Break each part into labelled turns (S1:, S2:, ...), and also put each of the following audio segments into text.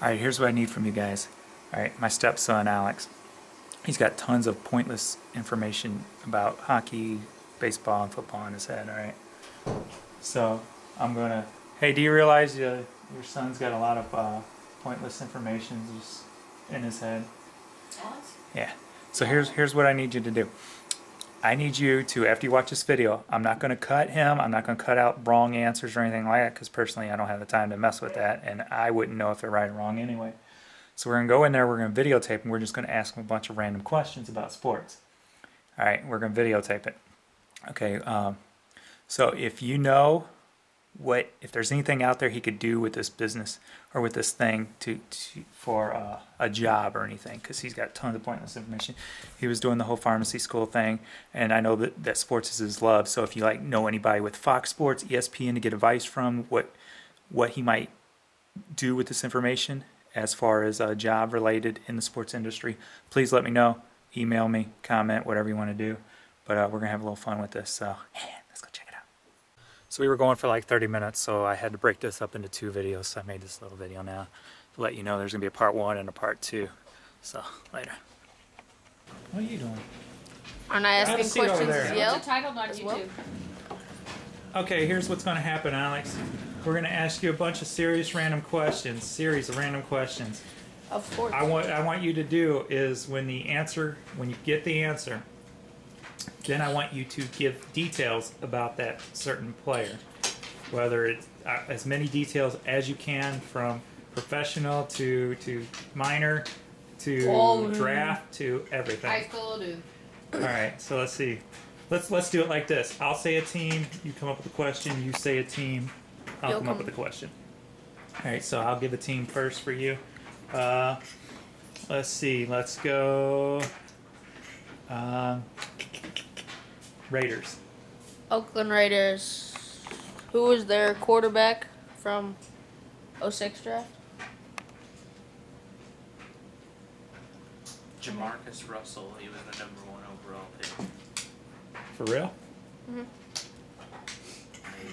S1: Alright, here's what I need from you guys. Alright, my stepson Alex, he's got tons of pointless information about hockey, baseball, and football in his head, alright? So, I'm gonna... Hey, do you realize your son's got a lot of pointless information just in his head?
S2: Alex?
S1: Yeah. So here's what I need you to do. I need you to, after you watch this video, I'm not going to cut him, I'm not going to cut out wrong answers or anything like that, because personally I don't have the time to mess with that, and I wouldn't know if they're right or wrong anyway. So we're going to go in there, we're going to videotape, and we're just going to ask him a bunch of random questions about sports. Alright, we're going to videotape it. Okay, so if you know if there's anything out there he could do with this business or with this thing for a job or anything, because he's got tons of pointless information. He was doing the whole pharmacy school thing, and I know that sports is his love. So if you know anybody with Fox Sports, ESPN to get advice from what he might do with this information as far as a job related in the sports industry, please let me know. Email me, comment, whatever you want to do. But we're gonna have a little fun with this. So let's go check it out. So we were going for like 30 minutes, so I had to break this up into 2 videos, so I made this little video now to let you know there's going to be a part 1 and a part 2. So, later. What are you doing?
S2: Aren't I asking questions as
S3: What's
S2: well?
S3: it titled on YouTube?
S1: Okay, here's what's going to happen, Alex. We're going to ask you a bunch of series of random questions.
S2: Of course.
S1: I want you to do is when you get the answer, then I want you to give details about that certain player. Whether it's as many details as you can, from professional to minor to draft to everything.
S3: High school, dude.
S1: Alright, so let's see. Let's do it like this. I'll say a team, you come up with a question, you say a team, I'll come up with a question. Alright, so I'll give a team first for you. Let's see, let's go Raiders.
S2: Oakland Raiders. Who was their quarterback from 06 draft?
S4: Jamarcus Russell. He was the #1 overall pick.
S1: For real?
S4: Maybe,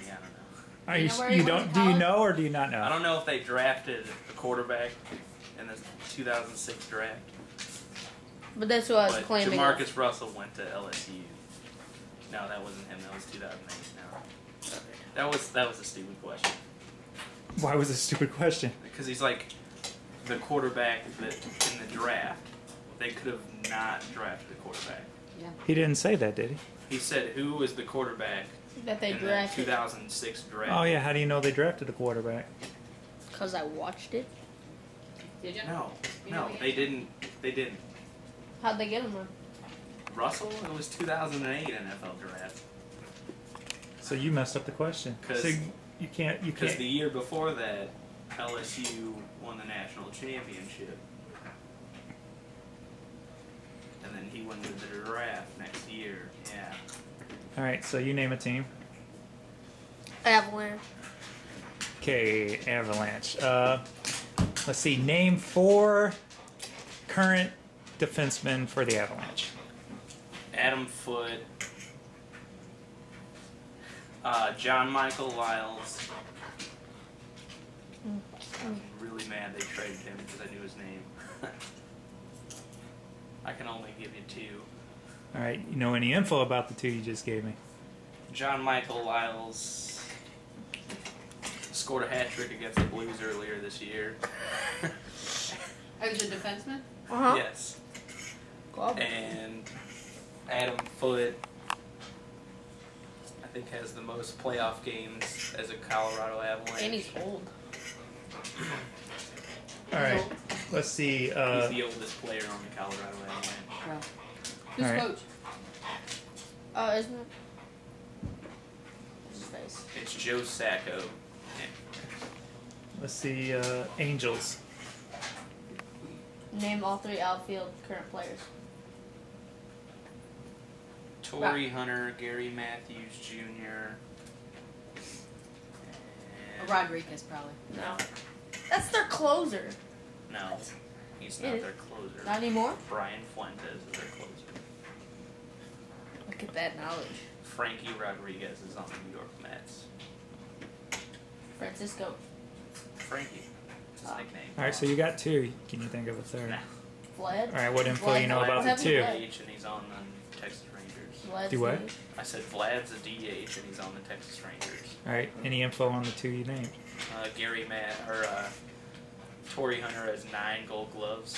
S4: I don't know.
S1: Are
S3: You
S1: you,
S3: know where
S1: you
S3: he went
S1: don't
S3: to
S1: do you
S3: college?
S1: know or do you not know?
S4: I don't know if they drafted a quarterback in the 2006 draft.
S2: But that's who I was
S4: But
S2: claiming.
S4: Jamarcus Russell went to LSU. No, that wasn't him. That was 2008. No, that was a stupid question.
S1: Why was this a stupid question?
S4: Because he's like the quarterback that in the draft. They could have not drafted the quarterback.
S3: Yeah.
S1: He didn't say that, did he?
S4: He said who was the quarterback
S2: that they
S4: in the
S2: drafted.
S4: 2006 draft.
S1: Oh yeah, how do you know they drafted the quarterback?
S2: Because I watched it.
S3: Did you?
S4: No,
S3: You know
S4: no, they didn't. They didn't.
S2: How'd they get him then?
S4: Russell, it was 2008 NFL draft.
S1: So you messed up the question.
S4: 'Cause-
S1: So you can't.
S4: Because the year before that, LSU won the national championship. And then he went to the draft next year. Yeah.
S1: All right, so you name a team.
S2: Avalanche.
S1: Okay, Avalanche. Let's see. Name 4 current defensemen for the Avalanche.
S4: Adam Foote. John Michael Lyles. I'm really mad they traded him because I knew his name. I can only give you 2.
S1: All right, you know any info about the 2 you just gave me?
S4: John Michael Lyles scored a hat trick against the Blues earlier this year.
S3: Oh, he's a defenseman?
S2: Uh-huh.
S4: Yes.
S2: Cool.
S4: And Adam Foote, I think, has the most playoff games as a Colorado Avalanche.
S2: And he's old.
S1: All right, let's see.
S4: He's the oldest player on the Colorado Avalanche.
S3: Bro. Who's
S1: All right.
S3: coach?
S2: Isn't it? What's his face?
S4: It's Joe Sacco.
S1: Let's see. Angels.
S2: Name all 3 outfield current players.
S4: Torrey Hunter, Gary Matthews Jr. And
S3: Rodriguez, probably.
S2: No. That's their closer.
S4: no, he's not their closer.
S2: Not anymore?
S4: Brian Fuentes is their closer.
S2: Look at that knowledge.
S4: Frankie Rodriguez is on the New York Mets.
S2: Francisco.
S4: Frankie. his nickname.
S1: All right, so you got 2. Can you think of a third?
S4: Nah.
S2: Vlad.
S1: All right, what info
S2: Vlad
S1: you know
S2: Vlad.
S1: about the
S2: What's
S1: 2?
S2: happening
S4: DH and he's on the Texas Rangers.
S2: Vlad's
S1: Do what?
S2: the-
S4: I said Vlad's a DH and he's on the Texas Rangers.
S1: All right, any info on the 2 you named?
S4: Gary Matt or Torrey Hunter has 9 Gold Gloves,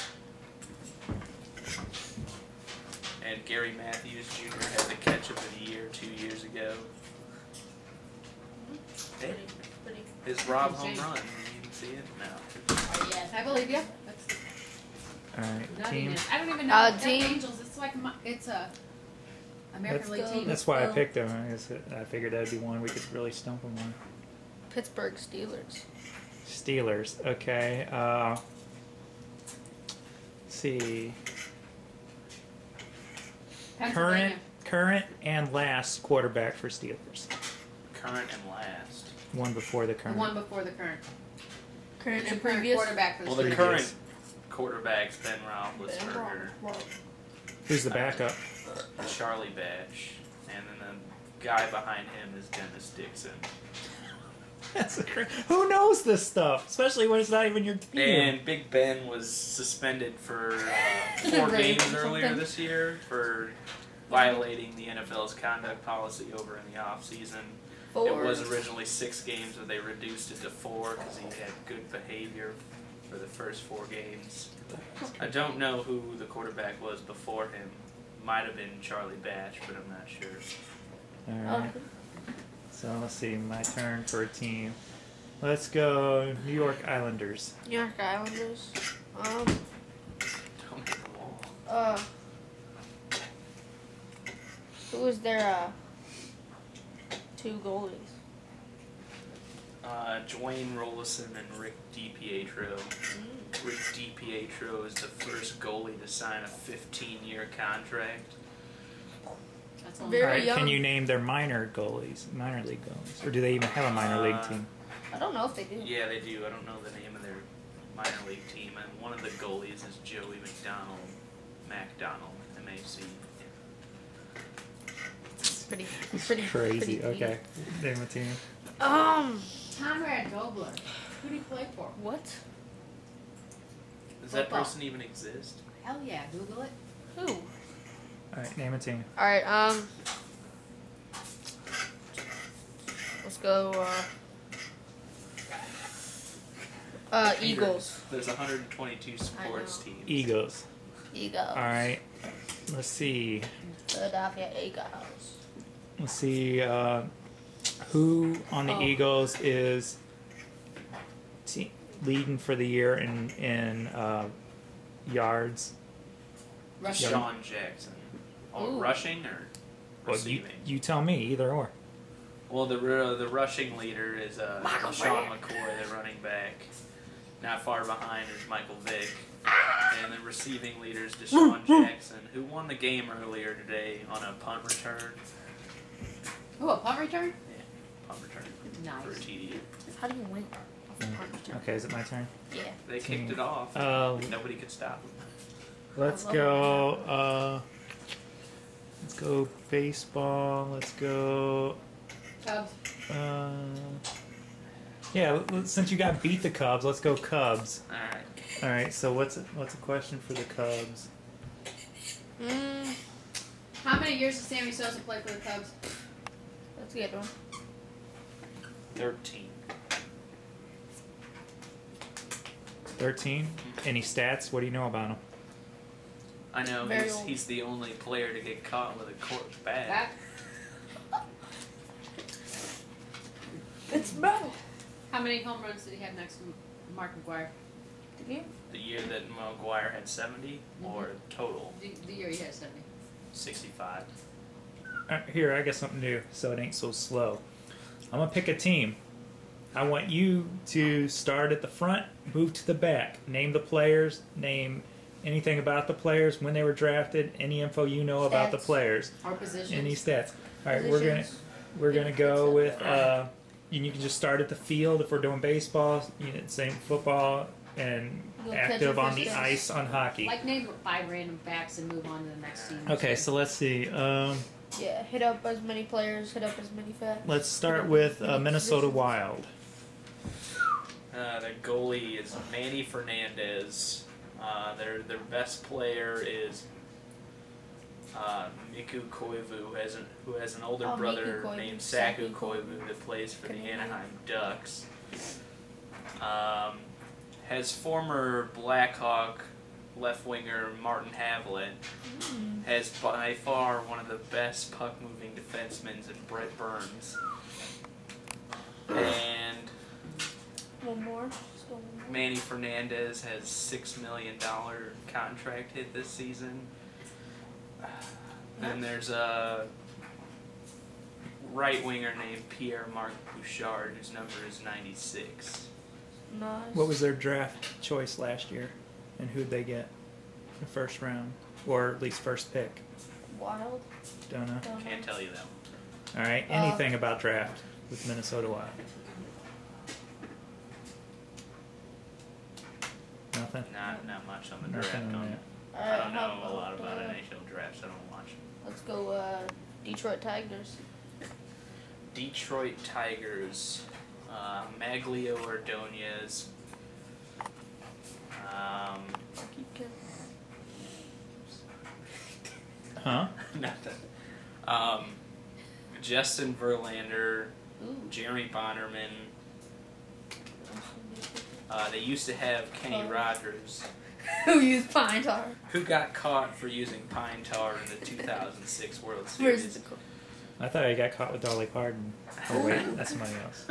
S4: and Gary Matthews Jr. had the catch of the year 2 years ago. Hey,
S2: Pretty, pretty.
S4: his Rob home
S3: Insane.
S4: run. You didn't see it? No.
S3: Oh, yes, I believe you. That's
S1: All right,
S3: not
S1: team.
S3: even. I don't even know.
S2: Uh,
S3: They're
S2: team.
S3: Angels. It's like it's a American
S1: Let's
S3: League team.
S1: That's why I
S2: Well-
S1: picked him. I figured that'd be one we could really stump him on.
S2: Pittsburgh Steelers.
S1: Steelers. Okay. Let's see.
S3: Pennsylvania.
S1: Current and last quarterback for Steelers.
S4: Current and last.
S1: One before the
S3: The
S1: current.
S3: one before the current.
S2: Current
S3: The
S2: and
S3: current
S2: previous.
S3: quarterback for the
S4: Well, the
S1: Previous.
S4: current quarterback's Ben Roethlisberger,
S1: Who's the backup?
S4: Charlie Batch, and then the guy behind him is Dennis Dixon.
S1: Who knows this stuff? Especially when it's not even your team.
S4: And Big Ben was suspended for 4
S2: Rape
S4: games
S2: or
S4: earlier
S2: something.
S4: this year for violating the NFL's conduct policy over in the offseason. It was originally 6 games, but they reduced it to 4 because he had good behavior for the first 4 games. I don't know who the quarterback was before him. Might have been Charlie Batch, but I'm not sure.
S1: All right. So let's see. My turn for a team. Let's go New York Islanders.
S2: New York Islanders.
S4: Don't hit the wall.
S2: Who was their 2 goalies?
S4: Dwayne Rollison and Rick DiPietro. Rick DiPietro is the first goalie to sign a 15-year contract.
S3: That's all.
S2: Very
S1: All right.
S2: young.
S1: Can you name their minor league goalies, or do they even have a minor league team?
S2: I don't know if they do.
S4: Yeah, they do. I don't know the name of their minor league team. And one of the goalies is Joey McDonald, M-A-C.
S2: It's pretty
S1: Crazy.
S2: pretty
S1: Okay. Name a team.
S3: Conrad Dobler. Who did he play for?
S2: What?
S4: Does that
S3: Football.
S4: person even exist?
S3: Hell yeah, Google it.
S2: Who?
S1: All right. Name a team.
S2: All right. Let's go. Eagles.
S4: There's 122 sports
S2: know.
S4: teams.
S1: Eagles.
S2: Eagles.
S1: All right. Let's see.
S2: Philadelphia Eagles.
S1: Let's see. Who on the
S2: Oh.
S1: Eagles is leading for the year in yards?
S3: Russian.
S4: Sean Jackson. Oh,
S2: Ooh.
S4: rushing or
S1: Well, you,
S4: receiving?
S1: you tell me. Either or.
S4: Well, the rushing leader is Sean McCoy, the running back. Not far behind is Michael Vick. And the receiving leader is Deshaun Jackson, who won the game earlier today on a punt return.
S3: Oh, a punt return?
S4: Yeah, punt return
S3: Nice.
S4: for a TD.
S2: How do you win? Off a punt return?
S1: Okay. Is it my turn?
S2: Yeah.
S4: They kicked it off. Nobody could stop them.
S1: Let's
S2: I love
S1: go. Let's go baseball. Let's go.
S3: Cubs.
S1: Yeah. Since you got beat the Cubs, let's go Cubs.
S4: All right.
S1: All right. So what's a question for the Cubs?
S3: How many years did Sammy Sosa play for the Cubs?
S2: That's a good one.
S4: 13.
S1: 13. Any stats? What do you know about him?
S4: I know
S2: Very old.
S4: he's the only player to get caught with a corpse bat.
S3: Back.
S2: It's bad.
S3: How many home runs did he have next to Mark McGuire?
S2: Did you?
S4: The year that McGuire had 70 or total
S3: The year he had 70.
S4: 65.
S1: Here, I got something new, so it ain't so slow. I'm gonna pick a team. I want you to start at the front, move to the back. Name the players. Name anything about the players, when they were drafted, any info you know about the
S2: Stats.
S1: players,
S3: Or positions.
S1: any stats. All right,
S2: Positions.
S1: we're gonna go with. You can just start at the field if we're doing baseball. Same football and
S2: Go
S1: active
S2: catcher,
S1: on the
S2: first
S1: ice on hockey.
S3: Like name 5 random facts and move on to the next team.
S1: Okay, so let's see.
S2: Yeah. Hit up as many players. Hit up as many facts.
S1: Let's start with Minnesota Wild.
S4: The goalie is Manny Fernandez. Their best player is Miku Koivu, who has an older
S2: Oh,
S4: brother
S2: Miku Koivu,
S4: named Saku
S2: Saku
S4: Koivu that plays for the
S2: Canadian.
S4: Anaheim Ducks. Has former Blackhawk left winger Martin Havlat. Has by far one of the best puck moving defensemen in Brett Burns. And
S2: One more. Still one more.
S4: Manny Fernandez has $6 million contract hit this season. Then there's a right winger named Pierre-Marc Bouchard, whose number is 96.
S2: Nice.
S1: What was their draft choice last year, and who'd they get in the first round, or at least first pick?
S2: Wild?
S1: Don't know.
S2: Don't
S4: Can't
S2: know.
S4: tell you that one.
S1: All right. Anything about draft with Minnesota Wild? Nothing.
S4: Not much on the
S1: Nothing
S4: draft.
S1: on that.
S4: I don't
S2: Alright,
S4: know
S2: how
S4: a lot about
S2: uh,
S4: NHL drafts. I don't watch.
S2: Let's go Detroit Tigers.
S4: Detroit Tigers. Maglio Ordonez.
S2: Keep going.
S1: Huh?
S4: Nothing. Justin Verlander.
S2: Ooh.
S4: Jeremy Bonnerman. They used to have Kenny
S2: Oh.
S4: Rogers,
S2: Who used pine tar?
S4: who got caught for using pine tar in the 2006 World
S2: Where's
S4: Series.
S2: the
S1: I thought I got caught with Dolly Parton. Oh wait, that's somebody else.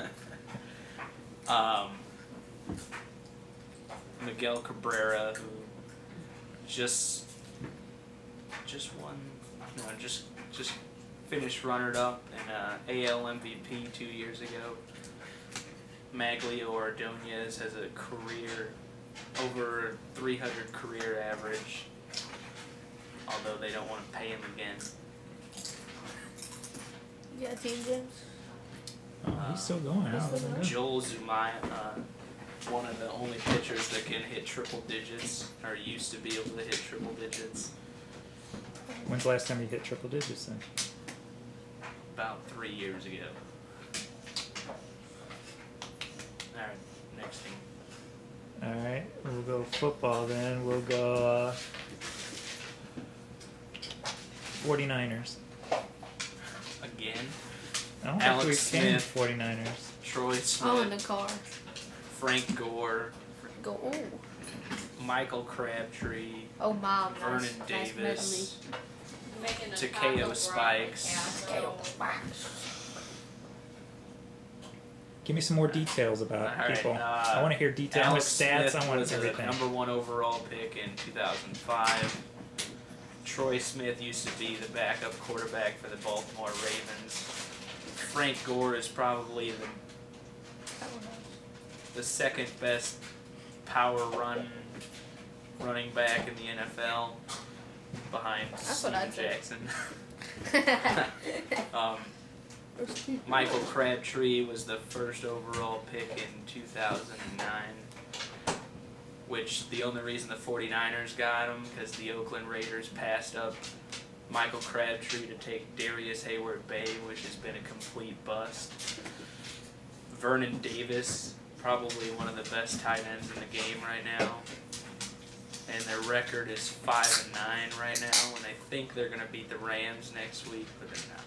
S4: Miguel Cabrera, who just won, just finished runner-up in AL MVP 2 years ago. Maglio Ordonez has a career over 300 career average, although they don't want to pay him again.
S2: You got Team James?
S1: Oh, he's still going. Oh, that's good.
S4: Joel Zumaya, one of the only pitchers that can hit triple digits, or used to be able to hit triple digits.
S1: When's the last time you hit triple digits then?
S4: About 3 years ago. Alright, next team.
S1: All right, we'll go football then. We'll go 49ers.
S4: Again,
S1: I don't
S4: Alex
S1: think we can
S4: Smith.
S1: 49ers.
S4: Troy
S2: Oh, in the
S4: Smith,
S2: car.
S4: Frank Gore,
S2: Go. Oh.
S4: Michael Crabtree,
S2: Oh, Mom.
S4: Vernon
S2: nice,
S4: Davis,
S3: Making a
S4: Takeo
S3: taco
S4: Spikes.
S3: brown casserole.
S1: Give me some more details about
S4: All right,
S1: people. I want to hear details. I want
S4: Alex
S1: stats.
S4: Smith
S1: I want
S4: was
S1: everything.
S4: a #1 overall pick in 2005. Troy Smith used to be the backup quarterback for the Baltimore Ravens. Frank Gore is probably the second best power running back in the NFL, behind
S2: That's what
S4: Steven
S2: I'd say.
S4: Jackson. Michael Crabtree was the first overall pick in 2009, which the only reason the 49ers got him because the Oakland Raiders passed up Michael Crabtree to take Darius Hayward-Bay, which has been a complete bust. Vernon Davis, probably one of the best tight ends in the game right now. And their record is 5-9 right now, and they think they're going to beat the Rams next week, but they're not.